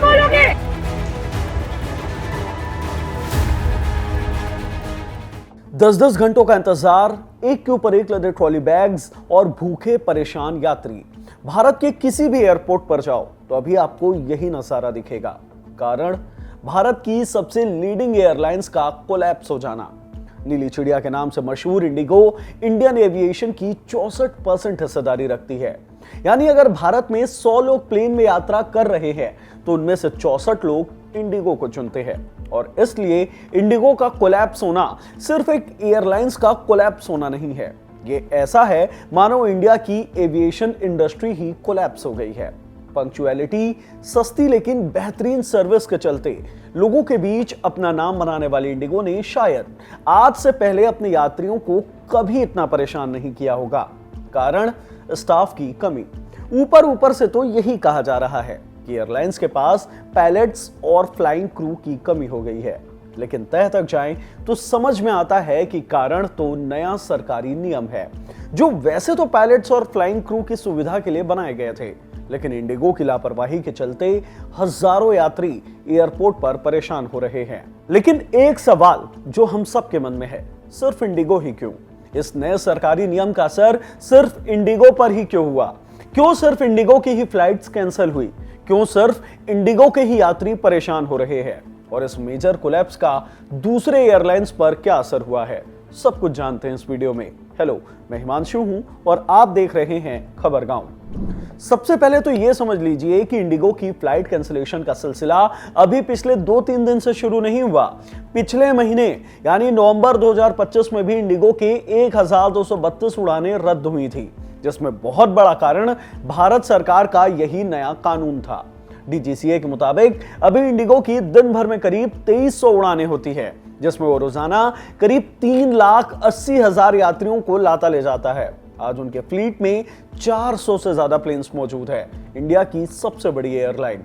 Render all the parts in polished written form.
बोलोगे। 10-10 घंटों का इंतजार, एक के ऊपर एक लदे ट्रॉली बैग्स और भूखे परेशान यात्री। भारत के किसी भी एयरपोर्ट पर जाओ तो अभी आपको यही नजारा दिखेगा। कारण भारत की सबसे लीडिंग एयरलाइंस का कोलैप्स हो जाना। नीली चिड़िया के नाम से मशहूर इंडिगो इंडियन एविएशन की 64% हिस्सेदारी रखती है। यानी अगर भारत में 100 लोग प्लेन में यात्रा कर रहे हैं तो उनमें से 64 लोग इंडिगो को चुनते हैं। और इसलिए इंडिगो का कोलैप्स होना सिर्फ एक एयरलाइंस का कोलैप्स होना नहीं है, ये ऐसा है मानो इंडिया की एविएशन इंडस्ट्री ही कोलैप्स हो गई है। पंक्चुअलिटी, सस्ती लेकिन बेहतरीन सर्विस के चलते लोगों के बीच अपना नाम बनाने वाली इंडिगो ने शायद आज से पहले अपने यात्रियों को कभी इतना परेशान नहीं किया होगा। कारण स्टाफ की कमी। ऊपर से तो यही कहा जा रहा है कि एयरलाइंस के पास पायलट्स और फ्लाइंग क्रू की कमी हो गई है, लेकिन तह तक जाएं तो समझ में आता है कि कारण तो नया सरकारी नियम है, जो वैसे तो पायलट्स और फ्लाइंग क्रू की सुविधा के लिए बनाए गए थे, लेकिन इंडिगो की लापरवाही के चलते हजारों यात्री एयरपोर्ट पर परेशान हो रहे हैं। लेकिन एक सवाल जो हम सबके मन में है, सिर्फ इंडिगो ही क्यों? इस नए सरकारी नियम का असर सिर्फ इंडिगो पर ही क्यों हुआ? क्यों सिर्फ इंडिगो की ही फ्लाइट्स कैंसिल हुई? क्यों सिर्फ इंडिगो के ही यात्री परेशान हो रहे हैं? और इस मेजर कोलैप्स का दूसरे एयरलाइंस पर क्या असर हुआ है, सब कुछ जानते हैं इस वीडियो में। हेलो, मैं हिमांशु हूं और आप देख रहे हैं खबर गांव। सबसे पहले तो यह समझ लीजिए कि इंडिगो की फ्लाइट कैंसिलेशन का सिलसिला अभी पिछले 2-3 दिन से शुरू नहीं हुआ। पिछले महीने यानी नवंबर 2025 में भी इंडिगो के 1232 उड़ानें रद्द हुई थी, जिसमें बहुत बड़ा कारण भारत सरकार का यही नया कानून था। डीजीसीए के मुताबिक अभी इंडिगो की दिन भर में करीब 2300 उड़ानें होती है, जिसमें वो रोजाना करीब 3,80,000 यात्रियों को लाता ले जाता है। आज उनके फ्लीट में 400 से ज्यादा प्लेन्स मौजूद है। इंडिया की सबसे बड़ी एयरलाइन।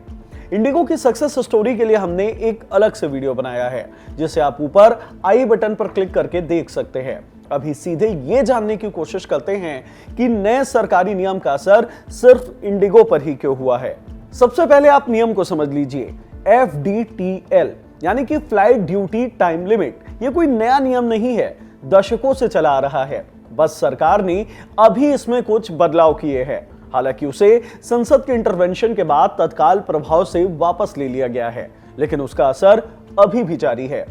इंडिगो की सक्सेस स्टोरी के लिए हमने एक अलग से वीडियो बनाया है, जिसे आप ऊपर आई बटन पर क्लिक करके देख सकते हैं। अभी सीधे ये जानने की कोशिश करते हैं कि नए सरकारी नियम का असर सिर्फ इंडिगो पर ही क्यों हुआ है। सबसे पहले आप नियम को समझ लीजिए। FDTL यानी कि फ्लाइट ड्यूटी टाइम लिमिट, ये कोई नया नियम नहीं है, दशकों से चला आ रहा है। बस सरकार ने अभी इसमें कुछ बदलाव किए हैं। हालांकि उसे संसद के इंटरवेंशन के बाद तत्काल प्रभाव से वापस ले लिया गया है, लेकिन उसका असर अभी भी जारी है।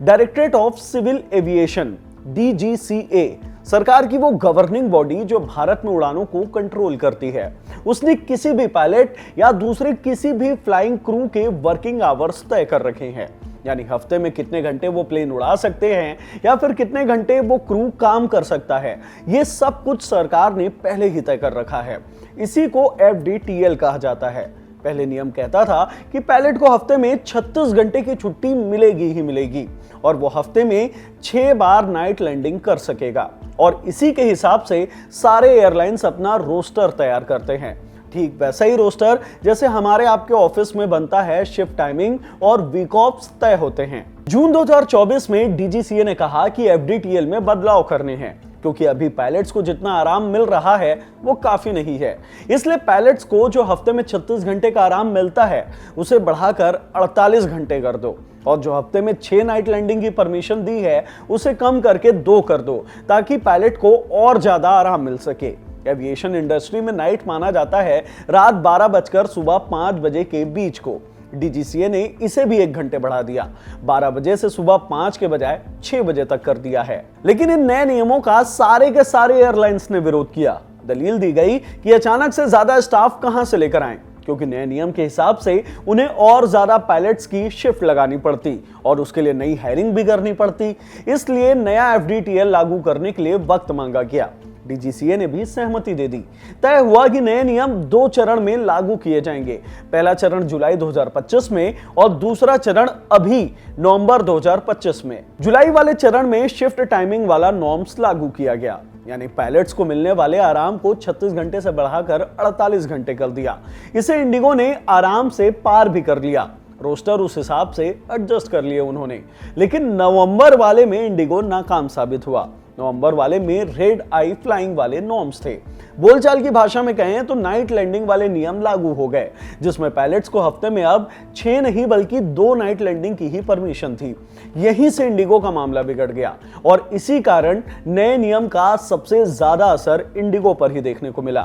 Directorate of civil aviation DGCA सरकार की वो गवर्निंग बॉडी जो भारत में उड़ानों को कंट्रोल करती है, उसने किसी भी पायलट या दूसरे किसी भी फ्लाइंग क्रू के वर्किंग आवर्स तय कर रखे हैं। यानी हफ्ते में कितने घंटे वो प्लेन उड़ा सकते हैं या फिर कितने घंटे वो क्रू काम कर सकता है, ये सब कुछ सरकार ने पहले ही तय कर रखा है। इसी को FDTL कहा जाता है। पहले नियम कहता था कि पायलट को हफ्ते में 36 घंटे की छुट्टी मिलेगी ही मिलेगी और वो हफ्ते में 6 बार नाइट लैंडिंग कर सकेगा। और इसी के हिसाब से सारे एयरलाइंस अपना रोस्टर तैयार करते हैं। ठीक वैसा ही रोस्टर जैसे हमारे आपके ऑफिस में बनता है, शिफ्ट टाइमिंग और वीक ऑफ्स तय होते हैं। जून 2024 में DGCA ने कहा कि FDTL में बदलाव करने हैं, क्योंकि अभी पायलट्स को जितना आराम मिल रहा है वो काफी नहीं है। इसलिए पायलट्स को जो हफ्ते में 36 घंटे का आराम मिलता है उसे बढ़ाकर 48 घंटे कर दो, और जो हफ्ते में 6 नाइट लैंडिंग की परमिशन दी है उसे कम करके 2 कर दो, ताकि पायलट को और ज्यादा आराम मिल सके। एविएशन इंडस्ट्री में नाइट माना जाता है रात 12 बजकर सुबह 5 बजे के बीच को। DGCA ने इसे भी 1 घंटे बढ़ा दिया, 12 बजे से सुबह 5 के बजाय 6 बजे तक कर दिया है। लेकिन इन नए नियमों का सारे के सारे एयरलाइंस ने विरोध किया। दलील दी गई कि अचानक से ज्यादा स्टाफ कहां से लेकर आएं, क्योंकि नए नियम के हिसाब से उन्हें और ज्यादा पायलट्स की शिफ्ट लगानी पड़ती और उसके लिए नई हायरिंग भी करनी पड़ती। इसलिए नया FDTL लागू करने के लिए वक्त मांगा गया। DGCA ने भी सहमति दे दी। तय हुआ कि नए नियम 2 चरण में लागू किए जाएंगे। पहला चरण जुलाई 2025 में और दूसरा चरण अभी नवंबर 2025 में। जुलाई वाले चरण में शिफ्ट टाइमिंग वाला नॉर्म्स लागू किया गया, यानी पायलट्स को मिलने वाले आराम को 36 घंटे से बढ़ाकर 48 घंटे कर दिया। इसे इंडिगो ने आराम से पार भी कर लिया। रोस्टर उस हिसाब से एडजस्ट कर लिए उन्होंने। लेकिन नवंबर वाले में इंडिगो नाकाम साबित हुआ। नवंबर वाले में रेड आई फ्लाइंग वाले नॉर्म्स थे। बोलचाल की भाषा में कहें तो नाइट लैंडिंग वाले नियम लागू हो गए, जिसमें पायलट्स को हफ्ते में अब 6 नहीं बल्कि 2 नाइट लैंडिंग की ही परमिशन थी। यहीं से इंडिगो का मामला बिगड़ गया और इसी कारण नए नियम का सबसे ज्यादा असर इंडिगो पर ही देखने को मिला।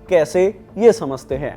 कैसे, ये समझते हैं।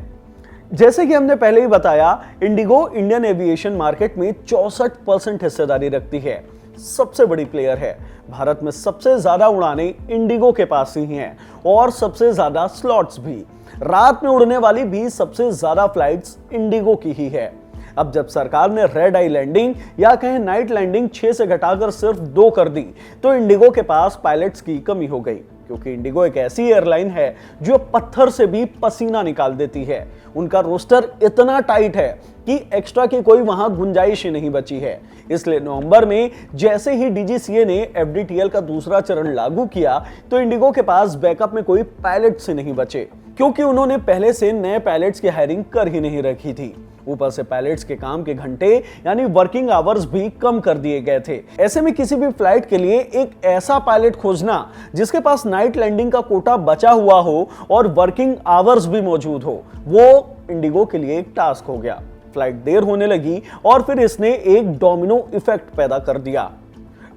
जैसे कि हमने पहले ही बताया, इंडिगो इंडियन एविएशन मार्केट में 64% हिस्सेदारी रखती है, सबसे बड़ी प्लेयर है। भारत में सबसे ज्यादा उड़ानें इंडिगो के पास ही हैं और सबसे ज्यादा स्लॉट्स भी। रात में उड़ने वाली भी सबसे ज्यादा फ्लाइट्स इंडिगो की ही है। अब जब सरकार ने रेड आई लैंडिंग या कहें नाइट लैंडिंग 6 से घटाकर सिर्फ 2 कर दी, तो इंडिगो के पास पायलट्स की कमी हो गई, क्योंकि इंडिगो एक ऐसी एयरलाइन है जो पत्थर से भी पसीना निकाल देती है। उनका रोस्टर इतना टाइट है कि एक्स्ट्रा की कोई वहां गुंजाइश ही नहीं बची है। इसलिए नवंबर में जैसे ही डीजीसीए ने एफडीटीएल का दूसरा चरण लागू किया, तो इंडिगो के पास बैकअप में कोई पायलट से नहीं बचे, क्योंकि उन्होंने पहले से नए पायलट्स की हायरिंग कर ही नहीं रखी थी। ऊपर से पायलट्स के काम के घंटे यानी वर्किंग आवर्स भी कम कर दिए गए थे। ऐसे में किसी भी फ्लाइट के लिए एक ऐसा पायलट खोजना जिसके पास नाइट लैंडिंग का कोटा बचा हुआ हो और वर्किंग आवर्स भी मौजूद हो, वो इंडिगो के लिए एक टास्क हो गया। फ्लाइट देर होने लगी और फिर इसने एक डोमिनो इफेक्ट पैदा कर दिया।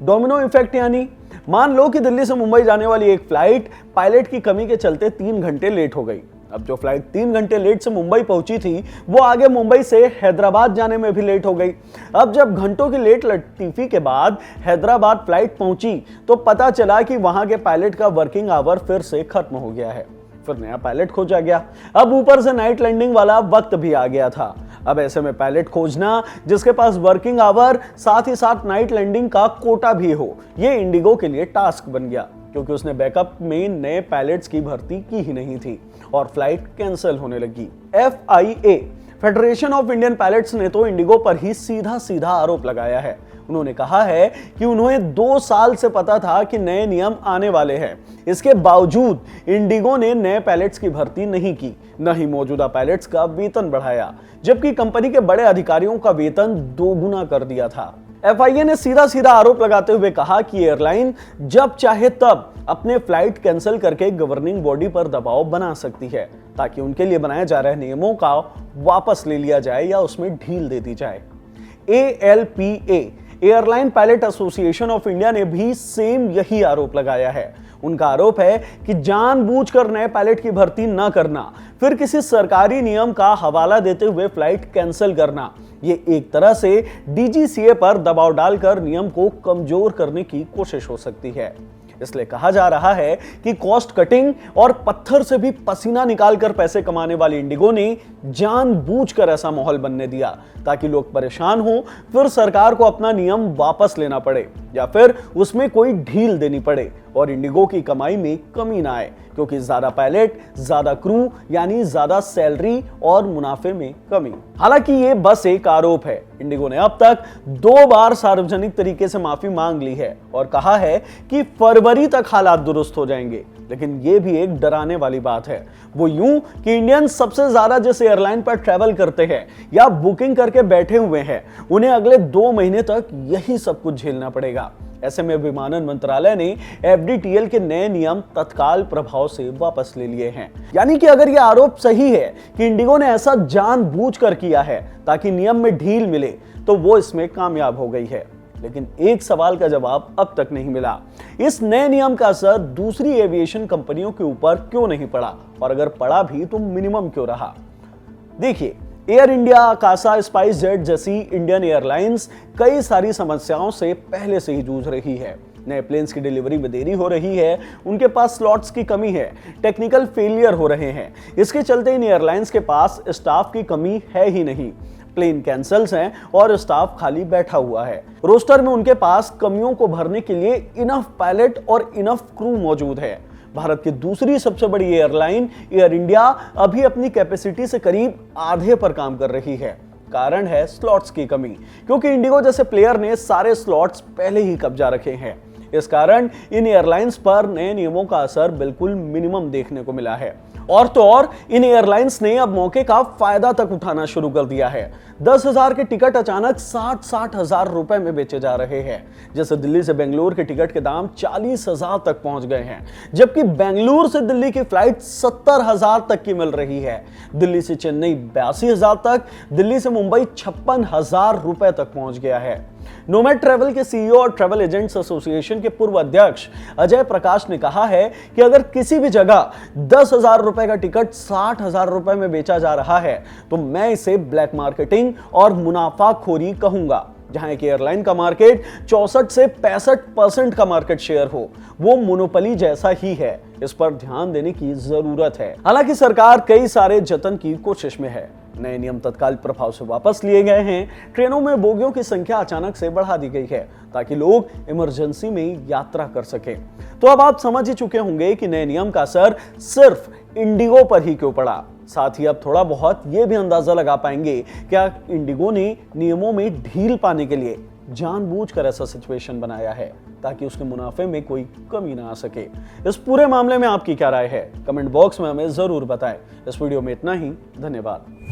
डोमिनो इफेक्ट यानी मान लो कि दिल्ली से मुंबई जाने वाली एक फ्लाइट पायलट की कमी के चलते 3 घंटे लेट हो गई। अब जो फ्लाइट 3 घंटे लेट से मुंबई पहुंची थी, वो आगे मुंबई से हैदराबाद जाने में भी लेट हो गई। अब जब घंटों की लेट लतीफी के बाद हैदराबाद फ्लाइट पहुंची, तो पता चला कि वहां के पायलट का वर्किंग आवर फिर से खत्म हो गया है। फिर नया पायलट खोजा गया। अब ऊपर से नाइट लैंडिंग वाला वक्त भी आ गया था। अब ऐसे में पायलट खोजना जिसके पास वर्किंग आवर साथ ही साथ नाइट लैंडिंग का कोटा भी हो, ये इंडिगो के लिए टास्क बन गया, क्योंकि उसने बैकअप में नए पायलट्स की भर्ती की ही नहीं थी और फ्लाइट कैंसिल होने लगी। FIA federation of Indian pilots ने तो इंडिगो पर ही सीधा सीधा आरोप लगाया है। उन्होंने कहा है कि उन्हें 2 साल से पता था कि नए नियम आने वाले हैं। इसके बावजूद इंडिगो ने नए पायलट्स की भर्ती नहीं की, न ही मौजूदा पायलट्स का वेतन बढ़ाया, जबकि कंपनी के बड़े अधिकारियों का वेतन 2 गुना कर दिया था। FIA ने सीधा सीधा आरोप लगाते हुए कहा कि एयरलाइन जब चाहे तब अपने फ्लाइट कैंसिल करके गवर्निंग बॉडी पर दबाव बना सकती है, ताकि उनके लिए बनाए जा रहे नियमों का वापस ले लिया जाए या उसमें ढील दे दी जाए। ALPA airline pilot association of India ने भी सेम यही आरोप लगाया है। उनका आरोप है कि जानबूझकर नए पायलट की भर्ती न करना, फिर किसी सरकारी नियम का हवाला देते हुए फ्लाइट कैंसिल करना, ये एक तरह से डीजीसीए पर दबाव डालकर नियम को कमजोर करने की कोशिश हो सकती है। इसलिए कहा जा रहा है कि कॉस्ट कटिंग और पत्थर से भी पसीना निकालकर पैसे कमाने वाली इंडिगो ने जानबूझकर ऐसा माहौल बनने दिया ताकि लोग परेशान हो, फिर सरकार को अपना नियम वापस लेना पड़े या फिर उसमें कोई ढील देनी पड़े और इंडिगो की कमाई में कमी ना आए, क्योंकि ज्यादा पायलट, ज्यादा क्रू यानी ज्यादा सैलरी और मुनाफे में कमी। हालांकि ये बस एक आरोप है। इंडिगो ने अब तक 2 बार सार्वजनिक तरीके से माफी मांग ली है और कहा है कि फरवरी तक हालात दुरुस्त हो जाएंगे। लेकिन ये भी एक डराने वाली बात है। वो यूं कि इंडियन सबसे ज्यादा जिस एयरलाइन पर ट्रैवल करते हैं या बुकिंग करके बैठे हुए हैं, उन्हें अगले 2 महीने तक यही सब कुछ झेलना पड़ेगा। ऐसे में विमानन मंत्रालय ने FDTL के नए नियम तत्काल प्रभाव से वापस ले लिए हैं। यानी कि अगर यह आरोप सही है कि इंडिगो ने ऐसा जानबूझकर किया है ताकि नियम में ढील मिले, तो वो इसमें कामयाब हो गई है। लेकिन एक सवाल का जवाब अब तक नहीं मिला, इस नए नियम का असर दूसरी एविएशन कंपनियों के ऊपर क्यों नहीं पड़ा, और अगर पड़ा भी तो मिनिमम क्यों रहा। देखिए, एयर इंडिया, आकाशा, स्पाइस जेट जैसी इंडियन एयरलाइंस कई सारी समस्याओं से पहले से ही जूझ रही है। नए प्लेन्स की डिलीवरी में देरी हो रही है, उनके पास स्लॉट्स की कमी है, टेक्निकल फेलियर हो रहे हैं। इसके चलते इन एयरलाइंस के पास स्टाफ की कमी है ही नहीं, प्लेन कैंसल्स हैं और स्टाफ खाली बैठा हुआ है। रोस्टर में उनके पास कमियों को भरने के लिए इनफ पायलट और इनफ क्रू मौजूद है। भारत की दूसरी सबसे बड़ी एयरलाइन एयर इंडिया अभी अपनी कैपेसिटी से करीब आधे पर काम कर रही है। कारण है स्लॉट्स की कमी, क्योंकि इंडिगो जैसे प्लेयर ने सारे स्लॉट्स पहले ही कब्जा रखे हैं। इस कारण इन एयरलाइंस पर नए नियमों का असर बिल्कुल मिनिमम देखने को मिला है। और तो और इन एयरलाइंस ने अब मौके का फायदा तक उठाना शुरू कर दिया है। 10,000 के टिकट अचानक 60-60 हजार रुपए में बेचे जा रहे हैं। जैसे दिल्ली से बेंगलुरु के टिकट के दाम 40,000 तक पहुंच गए हैं, जबकि बेंगलुरु से दिल्ली की फ्लाइट 70,000 तक की मिल रही है। दिल्ली से चेन्नई 82,000 तक, दिल्ली से मुंबई 56,000 रुपए तक पहुंच गया है। नोमैड ट्रैवल के सीईओ और ट्रैवल एजेंट्स एसोसिएशन के पूर्व अध्यक्ष अजय प्रकाश ने कहा है कि अगर किसी भी जगह 10,000 रुपए का टिकट 60,000 रुपए में बेचा जा रहा है तो मैं इसे ब्लैक मार्केटिंग और मुनाफाखोरी कहूंगा। जहां एक एयरलाइन का मार्केट 64 से 65% का मार्केट शेयर हो, वो मोनोपोली जैसा ही है। इस पर ध्यान देने की जरूरत है। हालांकि सरकार कई सारे जतन की कोशिश में है। नए नियम तत्काल प्रभाव से वापस लिए गए हैं। ट्रेनों में बोगियों की संख्या अचानक से बढ़ा दी गई है ताकि लोग इमरजेंसी में यात्रा कर सकें। तो अब आप समझ ही चुके होंगे कि नए नियम का असर सिर्फ इंडिगो पर ही क्यों पड़ा। साथ ही अब थोड़ा बहुत यह भी अंदाजा लगा पाएंगे क्या इंडिगो ने नियमों में ढील पाने के लिए जानबूझकर ऐसा सिचुएशन बनाया है ताकि उसके मुनाफे में कोई कमी ना आ सके। इस पूरे मामले में आपकी क्या राय है? कमेंट बॉक्स में हमें जरूर बताएं। इस वीडियो में इतना ही। धन्यवाद।